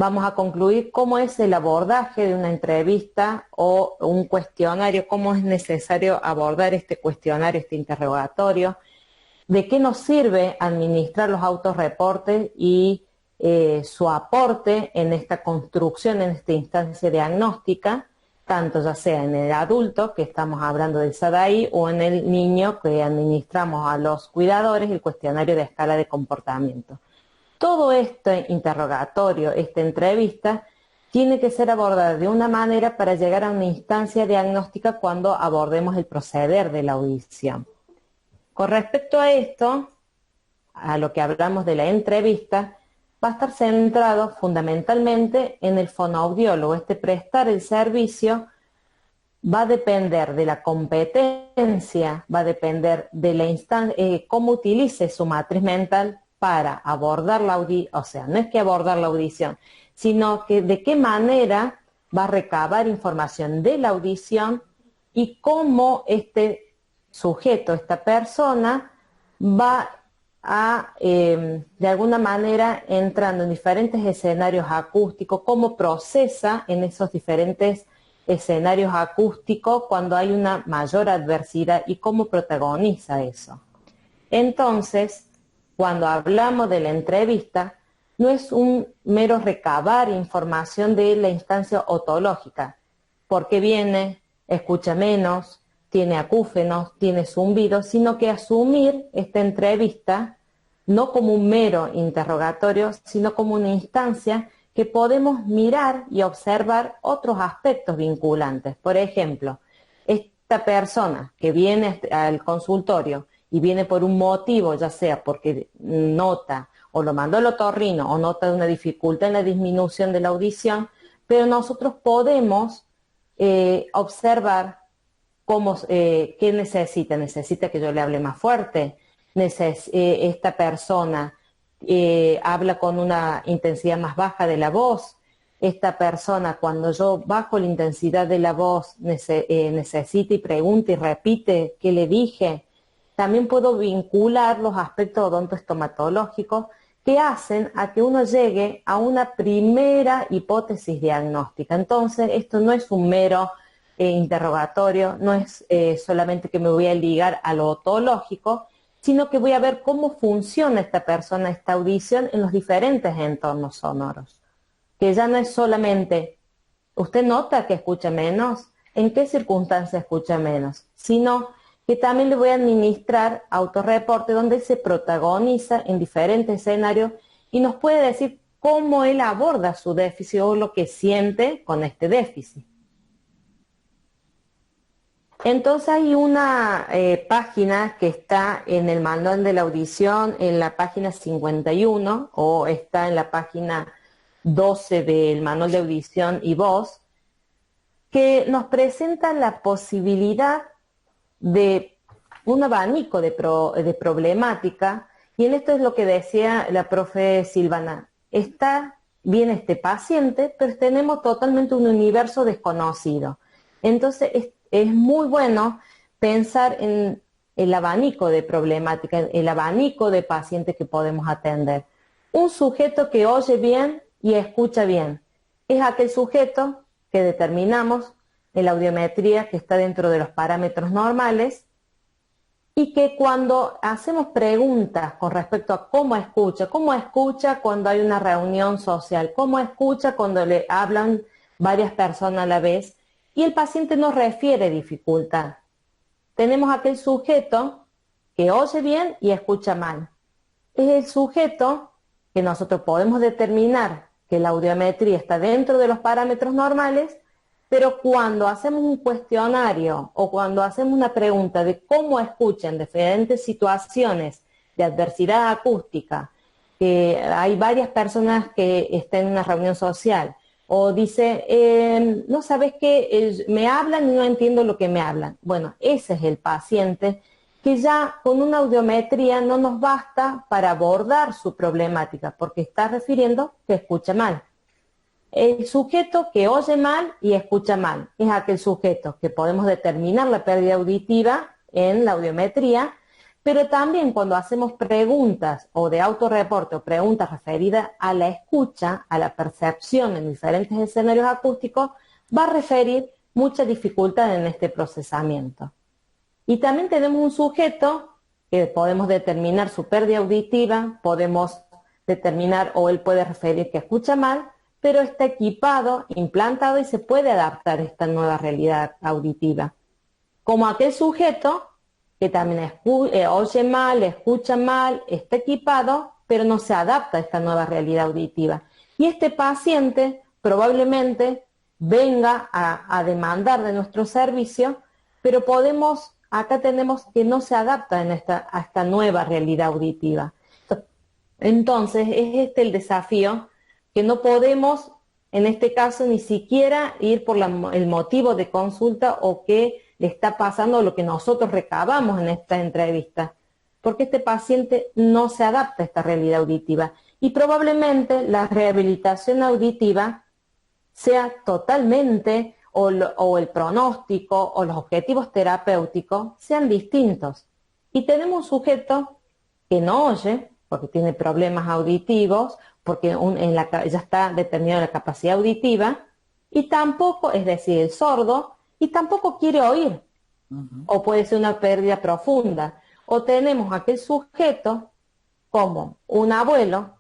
vamos a concluir cómo es el abordaje de una entrevista o un cuestionario, cómo es necesario abordar este cuestionario, este interrogatorio, de qué nos sirve administrar los autorreportes y su aporte en esta construcción, en esta instancia diagnóstica, tanto ya sea en el adulto, que estamos hablando del SADAI, o en el niño que administramos a los cuidadores el cuestionario de escala de comportamiento. Todo este interrogatorio, esta entrevista, tiene que ser abordada de una manera para llegar a una instancia diagnóstica cuando abordemos el proceder de la audición. Con respecto a esto, a lo que hablamos de la entrevista, va a estar centrado fundamentalmente en el fonoaudiólogo. Este prestar el servicio va a depender de la competencia, va a depender de la cómo utilice su matriz mental para abordar la audición, o sea, no es que abordar la audición, sino que de qué manera va a recabar información de la audición y cómo este sujeto, esta persona, va a, de alguna manera, entrando en diferentes escenarios acústicos, cómo procesa en esos diferentes escenarios acústicos cuando hay una mayor adversidad y cómo protagoniza eso. Entonces, cuando hablamos de la entrevista, no es un mero recabar información de la instancia otológica, porque viene, escucha menos, tiene acúfenos, tiene zumbidos, sino que asumir esta entrevista no como un mero interrogatorio, sino como una instancia que podemos mirar y observar otros aspectos vinculantes. Por ejemplo, esta persona que viene al consultorio y viene por un motivo, ya sea porque nota o lo mandó el otorrino o nota una dificultad en la disminución de la audición, pero nosotros podemos observar qué necesita. Necesita que yo le hable más fuerte. Esta persona habla con una intensidad más baja de la voz. Esta persona, cuando yo bajo la intensidad de la voz, necesita y pregunta y repite qué le dije. También puedo vincular los aspectos odontoestomatológicos que hacen a que uno llegue a una primera hipótesis diagnóstica. Entonces, esto no es un mero interrogatorio, no es solamente que me voy a ligar a lo otológico, sino que voy a ver cómo funciona esta persona, esta audición en los diferentes entornos sonoros. Que ya no es solamente, ¿usted nota que escucha menos? ¿En qué circunstancias escucha menos? Sino que también le voy a administrar autorreporte donde se protagoniza en diferentes escenarios y nos puede decir cómo él aborda su déficit o lo que siente con este déficit. Entonces hay una página que está en el manual de la audición, en la página 51, o está en la página 12 del manual de audición y voz, que nos presenta la posibilidad de un abanico de problemática, y en esto es lo que decía la profe Silvana. Está bien este paciente, pero tenemos totalmente un universo desconocido. Entonces es muy bueno pensar en el abanico de problemática, el abanico de pacientes que podemos atender. Un sujeto que oye bien y escucha bien es aquel sujeto que determinamos en la audiometría que está dentro de los parámetros normales y que cuando hacemos preguntas con respecto a cómo escucha cuando hay una reunión social, cómo escucha cuando le hablan varias personas a la vez, y el paciente nos refiere dificultad. Tenemos aquel sujeto que oye bien y escucha mal. Es el sujeto que nosotros podemos determinar que la audiometría está dentro de los parámetros normales, pero cuando hacemos un cuestionario o cuando hacemos una pregunta de cómo escucha en diferentes situaciones de adversidad acústica, que hay varias personas que están en una reunión social, o dice, no sabes qué, me hablan y no entiendo lo que me hablan. Bueno, ese es el paciente que ya con una audiometría no nos basta para abordar su problemática, porque está refiriendo que escucha mal. El sujeto que oye mal y escucha mal es aquel sujeto que podemos determinar la pérdida auditiva en la audiometría, pero también cuando hacemos preguntas o de autorreporte o preguntas referidas a la escucha, a la percepción en diferentes escenarios acústicos, va a referir mucha dificultad en este procesamiento. Y también tenemos un sujeto que podemos determinar su pérdida auditiva, podemos determinar o él puede referir que escucha mal, pero está equipado, implantado y se puede adaptar a esta nueva realidad auditiva. Como aquel sujeto que también oye mal, escucha mal, está equipado, pero no se adapta a esta nueva realidad auditiva. Y este paciente probablemente venga a demandar de nuestro servicio, pero acá tenemos que no se adapta a esta nueva realidad auditiva. Entonces, es este el desafío, que no podemos, en este caso, ni siquiera ir por el motivo de consulta o qué le está pasando, lo que nosotros recabamos en esta entrevista, porque este paciente no se adapta a esta realidad auditiva. Y probablemente la rehabilitación auditiva sea totalmente, o el pronóstico, o los objetivos terapéuticos sean distintos. Y tenemos un sujeto que no oye, porque tiene problemas auditivos, porque ya está determinada la capacidad auditiva, y tampoco, es decir, el sordo, y tampoco quiere oír, o puede ser una pérdida profunda. O tenemos aquel sujeto como un abuelo,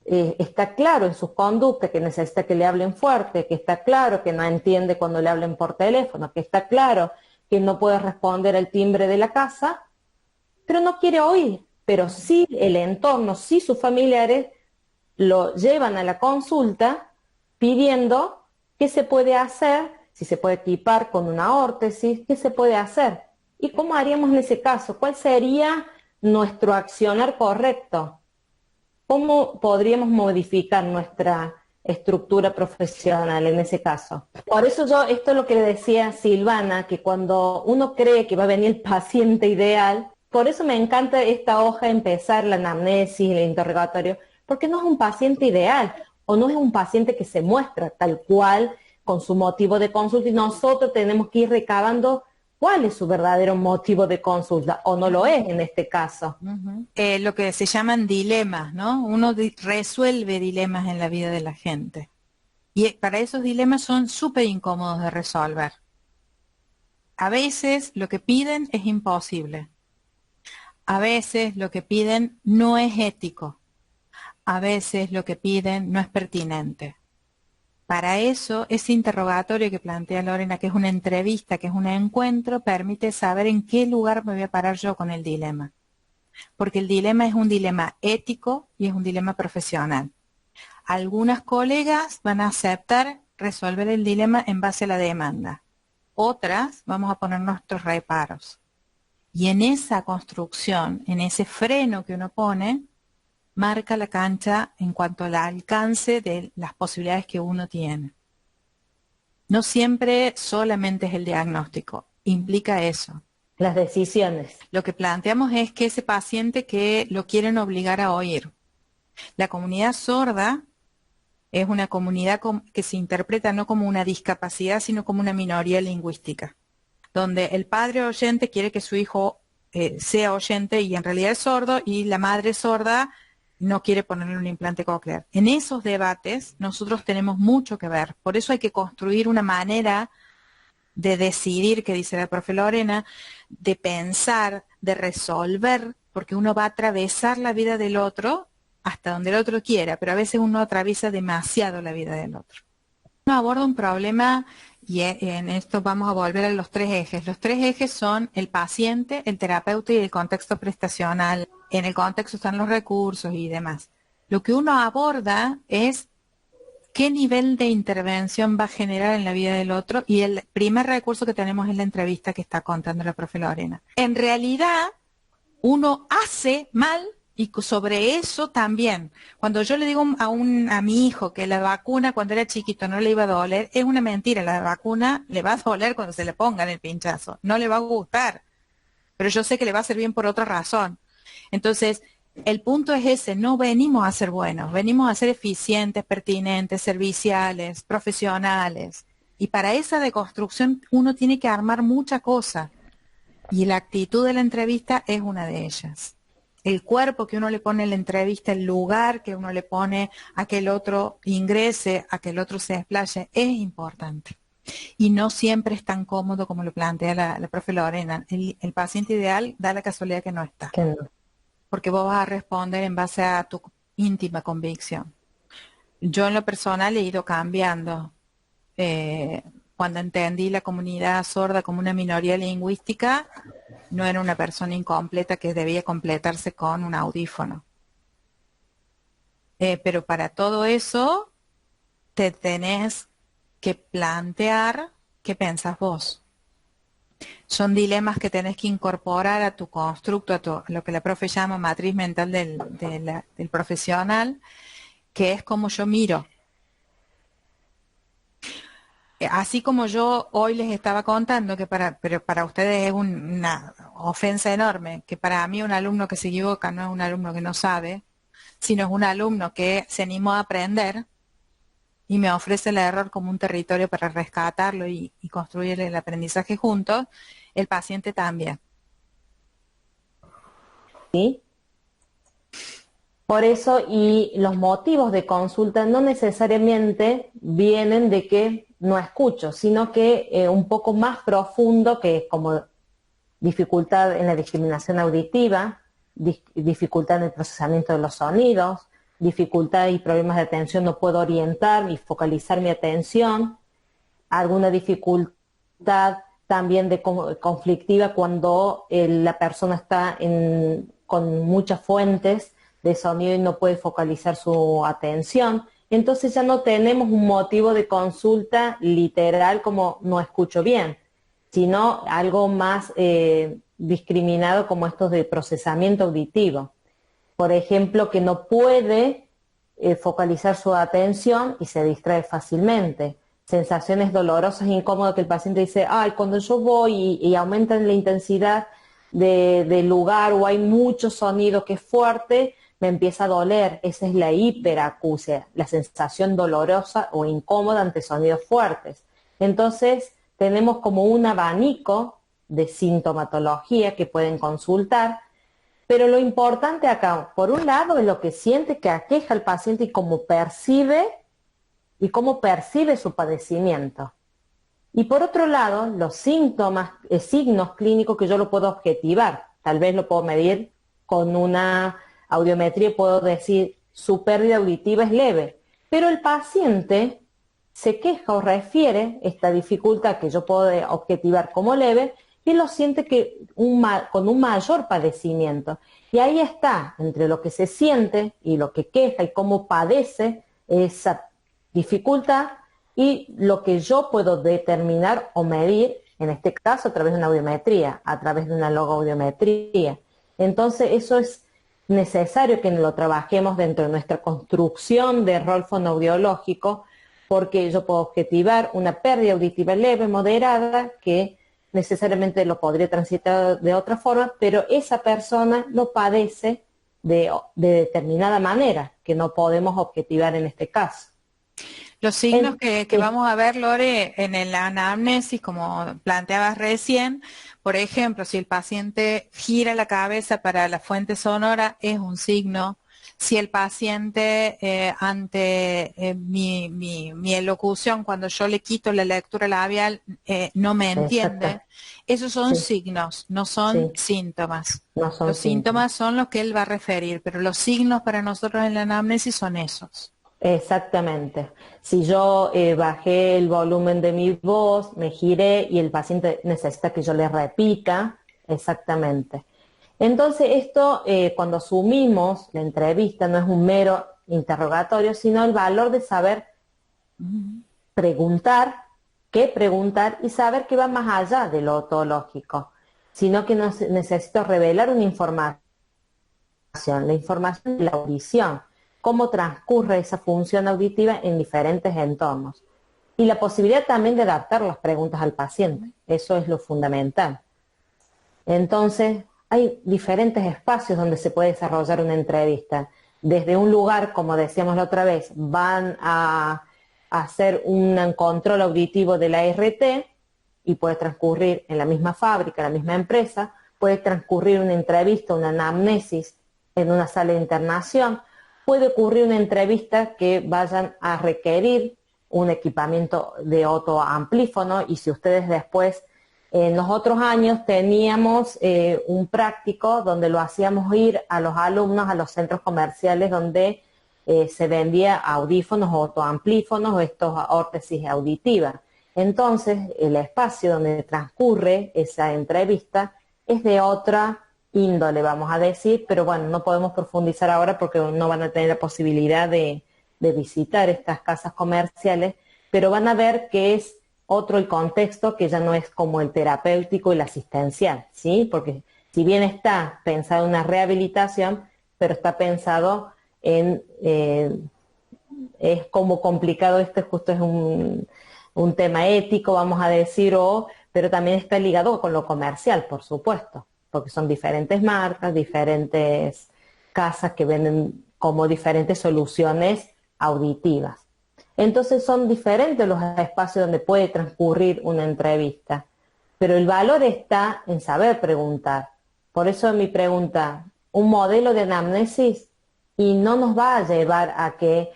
está claro en sus conductas que necesita que le hablen fuerte, que está claro que no entiende cuando le hablen por teléfono, que está claro que no puede responder al timbre de la casa, pero no quiere oír. Pero sí el entorno, sí sus familiares lo llevan a la consulta pidiendo qué se puede hacer, si se puede equipar con una órtesis, qué se puede hacer. ¿Y cómo haríamos en ese caso? ¿Cuál sería nuestro accionar correcto? ¿Cómo podríamos modificar nuestra estructura profesional en ese caso? Por eso esto es lo que le decía Silvana, que cuando uno cree que va a venir el paciente ideal, por eso me encanta esta hoja, empezar la anamnesis, el interrogatorio, porque no es un paciente ideal, o no es un paciente que se muestra tal cual con su motivo de consulta, y nosotros tenemos que ir recabando cuál es su verdadero motivo de consulta, o no lo es en este caso. Lo que se llaman dilemas, ¿no? Uno resuelve dilemas en la vida de la gente. Y para esos dilemas son súper incómodos de resolver. A veces lo que piden es imposible. A veces lo que piden no es ético. A veces lo que piden no es pertinente. Para eso, ese interrogatorio que plantea Lorena, que es una entrevista, que es un encuentro, permite saber en qué lugar me voy a parar yo con el dilema. Porque el dilema es un dilema ético y es un dilema profesional. Algunas colegas van a aceptar resolver el dilema en base a la demanda. Otras vamos a poner nuestros reparos. Y en esa construcción, en ese freno que uno pone, marca la cancha en cuanto al alcance de las posibilidades que uno tiene. No siempre solamente es el diagnóstico, implica eso. Las decisiones. Lo que planteamos es que ese paciente que lo quieren obligar a oír. La comunidad sorda es una comunidad que se interpreta no como una discapacidad, sino como una minoría lingüística, donde el padre oyente quiere que su hijo sea oyente y en realidad es sordo, y la madre sorda no quiere ponerle un implante coclear. En esos debates nosotros tenemos mucho que ver, por eso hay que construir una manera de decidir, que dice la profe Lorena, de pensar, de resolver, porque uno va a atravesar la vida del otro hasta donde el otro quiera, pero a veces uno atraviesa demasiado la vida del otro. Uno aborda un problema, y en esto vamos a volver a los tres ejes. Los tres ejes son el paciente, el terapeuta y el contexto prestacional. En el contexto están los recursos y demás. Lo que uno aborda es qué nivel de intervención va a generar en la vida del otro, y el primer recurso que tenemos es la entrevista que está contando la profe Lorena. En realidad, uno hace mal, y sobre eso también. Cuando yo le digo a mi hijo que la vacuna cuando era chiquito no le iba a doler, es una mentira. La vacuna le va a doler cuando se le pongan el pinchazo. No le va a gustar. Pero yo sé que le va a hacer bien por otra razón. Entonces, el punto es ese. No venimos a ser buenos. Venimos a ser eficientes, pertinentes, serviciales, profesionales. Y para esa deconstrucción uno tiene que armar mucha cosa. Y la actitud de la entrevista es una de ellas. El cuerpo que uno le pone en la entrevista, el lugar que uno le pone a que el otro ingrese, a que el otro se explaye, es importante. Y no siempre es tan cómodo como lo plantea la profe Lorena. El paciente ideal da la casualidad que no está. Que no. Porque vos vas a responder en base a tu íntima convicción. Yo en lo personal he ido cambiando. Cuando entendí la comunidad sorda como una minoría lingüística, no era una persona incompleta que debía completarse con un audífono. Pero para todo eso te tenés que plantear qué pensás vos. Son dilemas que tenés que incorporar a tu constructo, a lo que la profe llama matriz mental del profesional, que es como yo miro. Así como yo hoy les estaba contando que pero para ustedes es una ofensa enorme, que para mí un alumno que se equivoca no es un alumno que no sabe, sino es un alumno que se animó a aprender y me ofrece el error como un territorio para rescatarlo y construir el aprendizaje juntos, el paciente también. ¿Sí? Por eso, y los motivos de consulta no necesariamente vienen de que no escucho, sino que un poco más profundo, que es como dificultad en la discriminación auditiva, dificultad en el procesamiento de los sonidos, dificultad y problemas de atención, no puedo orientar y focalizar mi atención, alguna dificultad también de conflictiva cuando la persona está con muchas fuentes de sonido y no puede focalizar su atención. Entonces ya no tenemos un motivo de consulta literal como no escucho bien, sino algo más discriminado como estos de procesamiento auditivo. Por ejemplo, que no puede focalizar su atención y se distrae fácilmente. Sensaciones dolorosas e incómodas que el paciente dice, ay, cuando yo voy y aumentan la intensidad del lugar o hay mucho sonido que es fuerte, me empieza a doler. Esa es la hiperacusia, la sensación dolorosa o incómoda ante sonidos fuertes. Entonces, tenemos como un abanico de sintomatología que pueden consultar, pero lo importante acá, por un lado, es lo que siente que aqueja al paciente y cómo percibe su padecimiento. Y por otro lado, los síntomas, signos clínicos que yo lo puedo objetivar. Tal vez lo puedo medir con una audiometría y puedo decir su pérdida auditiva es leve. Pero el paciente se queja o refiere esta dificultad que yo puedo objetivar como leve y lo siente que con un mayor padecimiento. Y ahí está, entre lo que se siente y lo que queja y cómo padece esa dificultad y lo que yo puedo determinar o medir, en este caso a través de una audiometría, a través de una logoaudiometría. Entonces eso es necesario que lo trabajemos dentro de nuestra construcción de rol fonoaudiológico, porque yo puedo objetivar una pérdida auditiva leve, moderada, que necesariamente lo podría transitar de otra forma, pero esa persona lo padece de determinada manera, que no podemos objetivar en este caso. Los signos que vamos a ver, Lore, en el anamnesis, como planteabas recién, por ejemplo, si el paciente gira la cabeza para la fuente sonora, es un signo. Si el paciente ante mi elocución, cuando yo le quito la lectura labial, no me entiende, Exacto. esos son signos, no son síntomas. No son Los síntomas son los que él va a referir, pero los signos para nosotros en la anamnesis son esos. Exactamente. Si yo bajé el volumen de mi voz, me giré y el paciente necesita que yo le repita, exactamente. Entonces esto, cuando asumimos la entrevista, no es un mero interrogatorio, sino el valor de saber preguntar, qué preguntar y saber que va más allá de lo ontológico, sino que necesito revelar una información, la información de la audición, cómo transcurre esa función auditiva en diferentes entornos. Y la posibilidad también de adaptar las preguntas al paciente, eso es lo fundamental. Entonces, hay diferentes espacios donde se puede desarrollar una entrevista. Desde un lugar, como decíamos la otra vez, van a hacer un control auditivo de la RT y puede transcurrir en la misma fábrica, en la misma empresa, puede transcurrir una entrevista, una anamnesis en una sala de internación, puede ocurrir una entrevista que vayan a requerir un equipamiento de autoamplífono, y si ustedes después, en los otros años teníamos un práctico donde lo hacíamos ir a los alumnos a los centros comerciales donde se vendía audífonos o autoamplífonos o estos órtesis auditivas. Entonces, el espacio donde transcurre esa entrevista es de otra índole, vamos a decir, pero bueno, no podemos profundizar ahora porque no van a tener la posibilidad de visitar estas casas comerciales, pero van a ver que es otro el contexto, que ya no es como el terapéutico y el asistencial, ¿sí? Porque si bien está pensado en una rehabilitación, pero está pensado en, es como complicado, justo es un tema ético, vamos a decir, pero también está ligado con lo comercial, por supuesto, porque son diferentes marcas, diferentes casas que venden como diferentes soluciones auditivas. Entonces son diferentes los espacios donde puede transcurrir una entrevista, pero el valor está en saber preguntar. Por eso mi pregunta, un modelo de anamnesis, y no nos va a llevar a que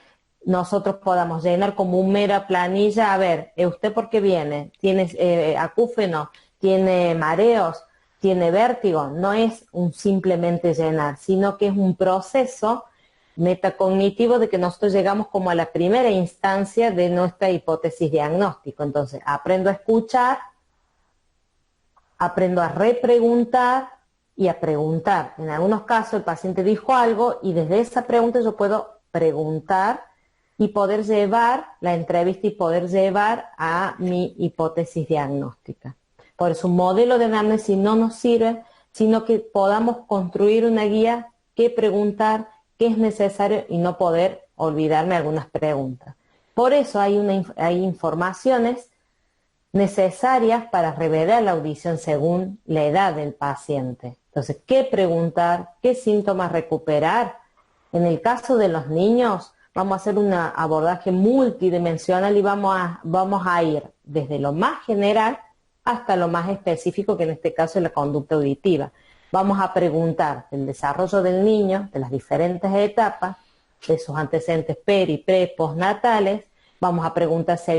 nosotros podamos llenar como una mera planilla, a ver, ¿usted por qué viene? ¿Tiene acúfeno? ¿Tiene mareos? ¿Tiene vértigo? No es un simplemente llenar, sino que es un proceso metacognitivo de que nosotros llegamos como a la primera instancia de nuestra hipótesis diagnóstico. Entonces, aprendo a escuchar, aprendo a repreguntar y a preguntar. En algunos casos el paciente dijo algo y desde esa pregunta yo puedo preguntar y poder llevar la entrevista y poder llevar a mi hipótesis diagnóstica. Por eso un modelo de anamnesis no nos sirve, sino que podamos construir una guía, qué preguntar, qué es necesario y no poder olvidarme algunas preguntas. Por eso hay informaciones necesarias para revelar la audición según la edad del paciente. Entonces, ¿qué preguntar? ¿Qué síntomas recuperar? En el caso de los niños, vamos a hacer un abordaje multidimensional y vamos a ir desde lo más general hasta lo más específico, que en este caso es la conducta auditiva. Vamos a preguntar del desarrollo del niño, de las diferentes etapas, de sus antecedentes peri, pre, postnatales. Vamos a preguntar si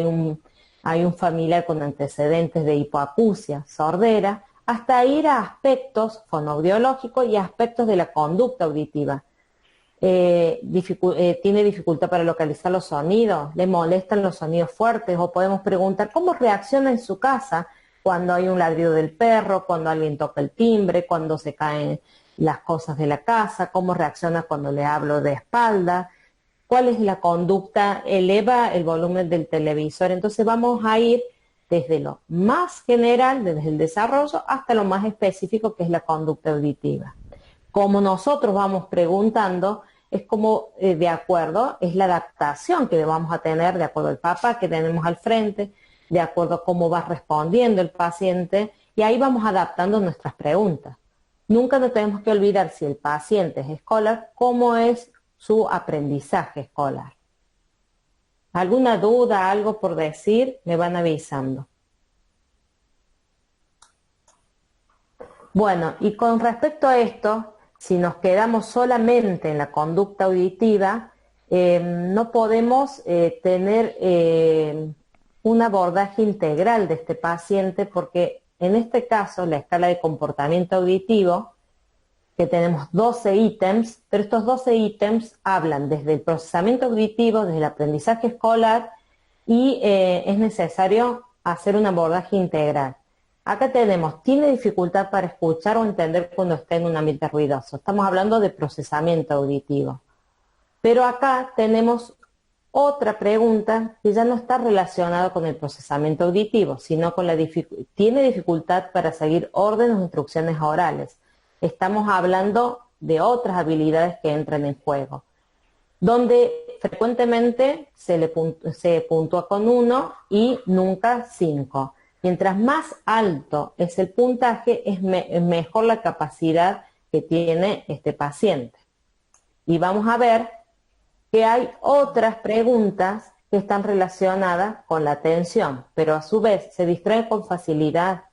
hay un familiar con antecedentes de hipoacusia, sordera, hasta ir a aspectos fonoaudiológicos y aspectos de la conducta auditiva. ¿Tiene dificultad para localizar los sonidos? ¿Le molestan los sonidos fuertes? O podemos preguntar cómo reacciona en su casa cuando hay un ladrido del perro, cuando alguien toca el timbre, cuando se caen las cosas de la casa, cómo reacciona cuando le hablo de espalda, cuál es la conducta, eleva el volumen del televisor. Entonces vamos a ir desde lo más general, desde el desarrollo, hasta lo más específico, que es la conducta auditiva. Como nosotros vamos preguntando, es como de acuerdo, es la adaptación que vamos a tener de acuerdo al papá que tenemos al frente, de acuerdo a cómo va respondiendo el paciente, y ahí vamos adaptando nuestras preguntas. Nunca nos tenemos que olvidar, si el paciente es escolar, cómo es su aprendizaje escolar. ¿Alguna duda, algo por decir? Me van avisando. Bueno, y con respecto a esto, si nos quedamos solamente en la conducta auditiva, no podemos tener un abordaje integral de este paciente, porque en este caso la escala de comportamiento auditivo, que tenemos 12 ítems, pero estos 12 ítems hablan desde el procesamiento auditivo, desde el aprendizaje escolar, y es necesario hacer un abordaje integral. Acá tenemos, tiene dificultad para escuchar o entender cuando está en un ambiente ruidoso. Estamos hablando de procesamiento auditivo. Pero acá tenemos otra pregunta que ya no está relacionada con el procesamiento auditivo, sino con tiene dificultad para seguir órdenes o instrucciones orales. Estamos hablando de otras habilidades que entran en juego, donde frecuentemente se puntúa con 1 y nunca 5. Mientras más alto es el puntaje, es mejor la capacidad que tiene este paciente. Y vamos a ver que hay otras preguntas que están relacionadas con la atención, pero a su vez se distrae con facilidad,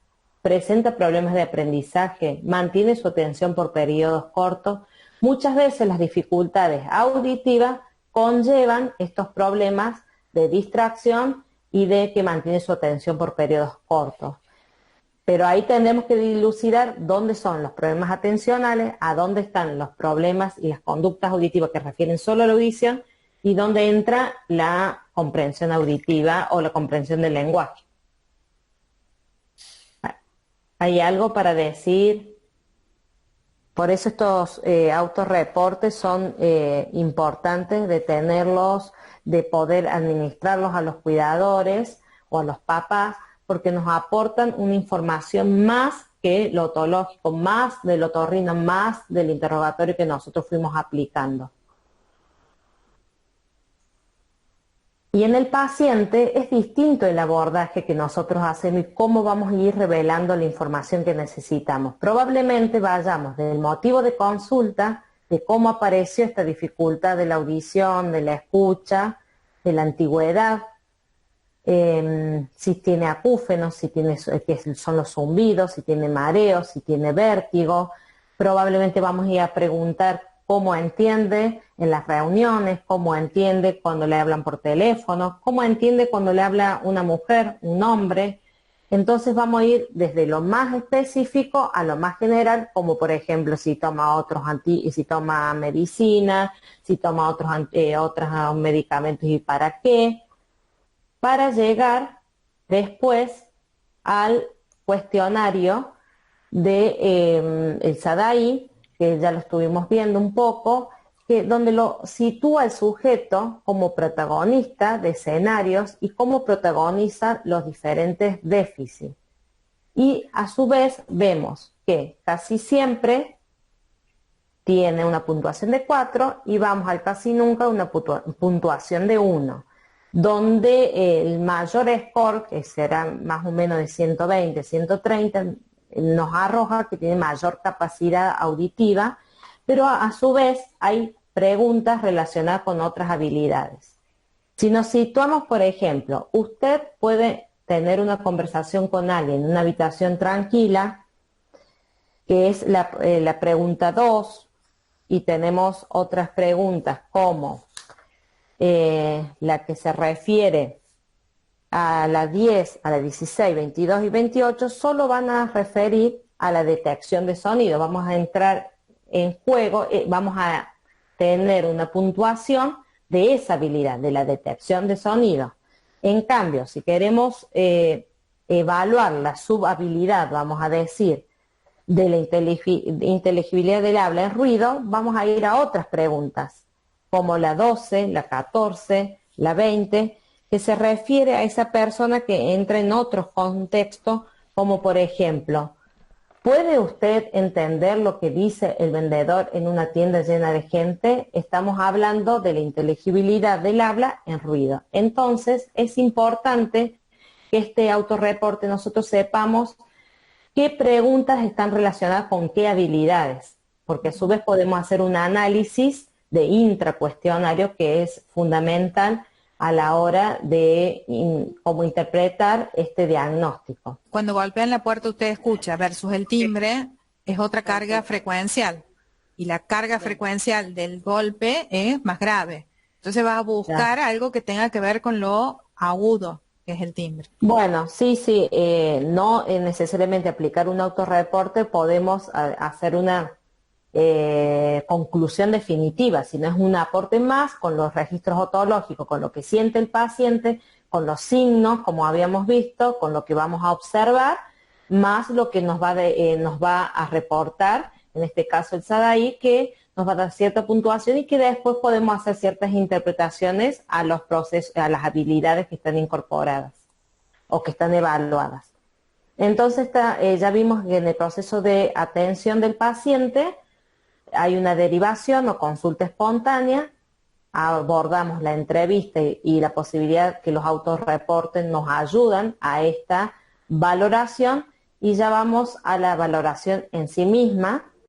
presenta problemas de aprendizaje, mantiene su atención por periodos cortos. Muchas veces las dificultades auditivas conllevan estos problemas de distracción y de que mantiene su atención por periodos cortos. Pero ahí tendremos que dilucidar dónde son los problemas atencionales, a dónde están los problemas y las conductas auditivas que refieren solo a la audición y dónde entra la comprensión auditiva o la comprensión del lenguaje. ¿Hay algo para decir? Por eso estos autorreportes son importantes de tenerlos, de poder administrarlos a los cuidadores o a los papás, porque nos aportan una información más que lo otológico, más del otorrino, más del interrogatorio que nosotros fuimos aplicando. Y en el paciente es distinto el abordaje que nosotros hacemos y cómo vamos a ir revelando la información que necesitamos. Probablemente vayamos del motivo de consulta, de cómo apareció esta dificultad de la audición, de la escucha, de la antigüedad, si tiene acúfenos, si tiene, que son los zumbidos, si tiene mareos, si tiene vértigo. Probablemente vamos a ir a preguntar cómo entiende en las reuniones, cómo entiende cuando le hablan por teléfono, cómo entiende cuando le habla una mujer, un hombre. Entonces vamos a ir desde lo más específico a lo más general, como por ejemplo si toma si toma medicina, si toma otros medicamentos y para qué, para llegar después al cuestionario de el SADAI, que ya lo estuvimos viendo un poco, donde lo sitúa el sujeto como protagonista de escenarios y cómo protagoniza los diferentes déficits. Y a su vez vemos que casi siempre tiene una puntuación de 4 y vamos al casi nunca una puntuación de 1, donde el mayor score, que será más o menos de 120, 130, nos arroja que tiene mayor capacidad auditiva, pero a su vez hay preguntas relacionadas con otras habilidades. Si nos situamos, por ejemplo, usted puede tener una conversación con alguien en una habitación tranquila, que es la pregunta 2, y tenemos otras preguntas como la que se refiere a la 10, a la 16, 22 y 28, solo van a referir a la detección de sonido. Vamos a entrar en juego, vamos a tener una puntuación de esa habilidad, de la detección de sonido. En cambio, si queremos evaluar la subhabilidad, vamos a decir, de la inteligibilidad del habla en ruido, vamos a ir a otras preguntas, como la 12, la 14, la 20, que se refiere a esa persona que entra en otros contextos, como por ejemplo, ¿puede usted entender lo que dice el vendedor en una tienda llena de gente? Estamos hablando de la inteligibilidad del habla en ruido. Entonces, es importante que este autorreporte nosotros sepamos qué preguntas están relacionadas con qué habilidades, porque a su vez podemos hacer un análisis de intracuestionario que es fundamental a la hora de cómo interpretar este diagnóstico. Cuando golpean la puerta usted escucha versus el timbre, es otra carga frecuencial. Y la carga frecuencial del golpe es más grave. Entonces va a buscar algo que tenga que ver con lo agudo, que es el timbre. Bueno, sí, no necesariamente aplicar un autorreporte, podemos hacer una conclusión definitiva, sino es un aporte más con los registros otológicos, con lo que siente el paciente, con los signos, como habíamos visto, con lo que vamos a observar, más lo que nos va a reportar, en este caso el SADAI, que nos va a dar cierta puntuación y que después podemos hacer ciertas interpretaciones a los procesos, a las habilidades que están incorporadas o que están evaluadas. Entonces ya vimos que en el proceso de atención del paciente hay una derivación o consulta espontánea, abordamos la entrevista y la posibilidad que los autorreportes nos ayudan a esta valoración y ya vamos a la valoración en sí misma,